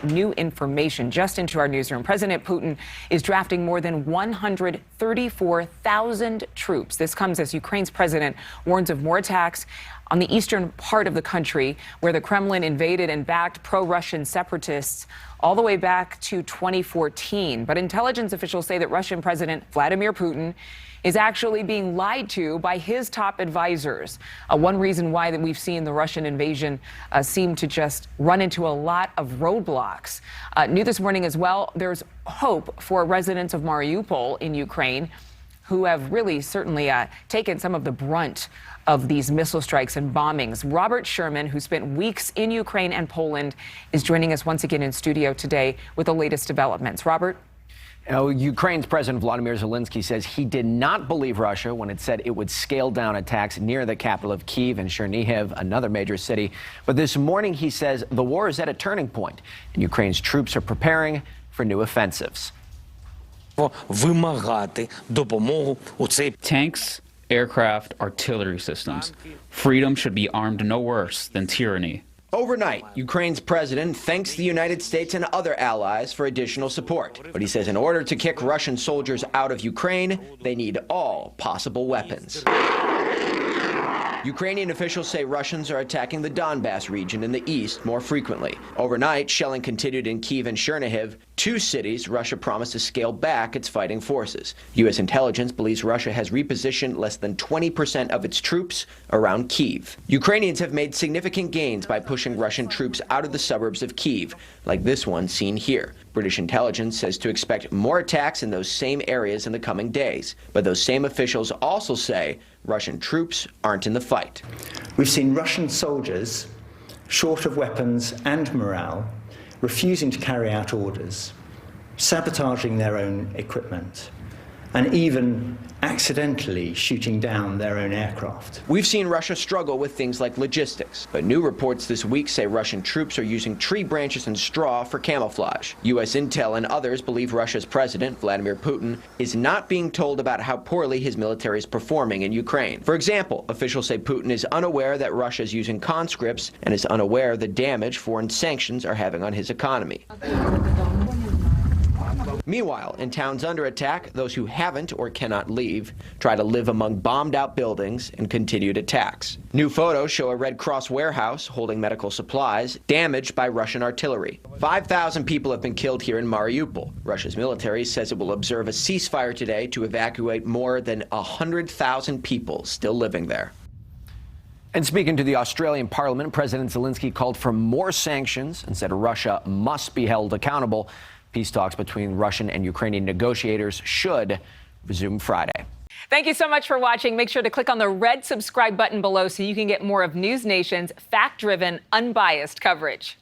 New information just into our newsroom. President Putin is drafting more than 134,000 troops. This comes as Ukraine's president warns of more attacks on the eastern part of the country, where the Kremlin invaded and backed pro-Russian separatists all the way back to 2014. But intelligence officials say that Russian President Vladimir Putin is actually being lied to by his top advisors. One reason why that we've seen the Russian invasion seem to just run into a lot of roadblocks. New this morning as well, there's hope for residents of Mariupol in Ukraine who have really certainly taken some of the brunt of these missile strikes and bombings. Robert Sherman, who spent weeks in Ukraine and Poland, is joining us once again in studio today with the latest developments. Robert? Ukraine's President Volodymyr Zelensky says he did not believe Russia when it said it would scale down attacks near the capital of Kyiv and Chernihiv, another major city. But this morning he says the war is at a turning point, and Ukraine's troops are preparing for new offensives. Tanks, aircraft, artillery systems. Freedom should be armed no worse than tyranny. Overnight, Ukraine's president thanks the United States and other allies for additional support. But he says in order to kick Russian soldiers out of Ukraine, they need all possible weapons. Ukrainian officials say Russians are attacking the Donbass region in the east more frequently. Overnight, shelling continued in Kyiv and Chernihiv, two cities Russia promised to scale back its fighting forces. U.S. intelligence believes Russia has repositioned less than 20% of its troops around Kyiv. Ukrainians have made significant gains by pushing Russian troops out of the suburbs of Kyiv, like this one seen here. British intelligence says to expect more attacks in those same areas in the coming days. But those same officials also say Russian troops aren't in the fight. We've seen Russian soldiers, short of weapons and morale, refusing to carry out orders, sabotaging their own equipment, and even accidentally shooting down their own aircraft. We've seen Russia struggle with things like logistics, but new reports this week say Russian troops are using tree branches and straw for camouflage. U.S. intel and others believe Russia's president, Vladimir Putin, is not being told about how poorly his military is performing in Ukraine. For example, officials say Putin is unaware that Russia is using conscripts and is unaware of the damage foreign sanctions are having on his economy. Meanwhile, in towns under attack, those who haven't or cannot leave try to live among bombed-out buildings and continued attacks. New photos show a Red Cross warehouse holding medical supplies damaged by Russian artillery. 5,000 people have been killed here in Mariupol. Russia's military says it will observe a ceasefire today to evacuate more than 100,000 people still living there. And speaking to the Australian Parliament, President Zelensky called for more sanctions and said Russia must be held accountable. Peace talks between Russian and Ukrainian negotiators should resume Friday. Thank you so much for watching. Make sure to click on the red subscribe button below so you can get more of NewsNation's fact-driven, unbiased coverage.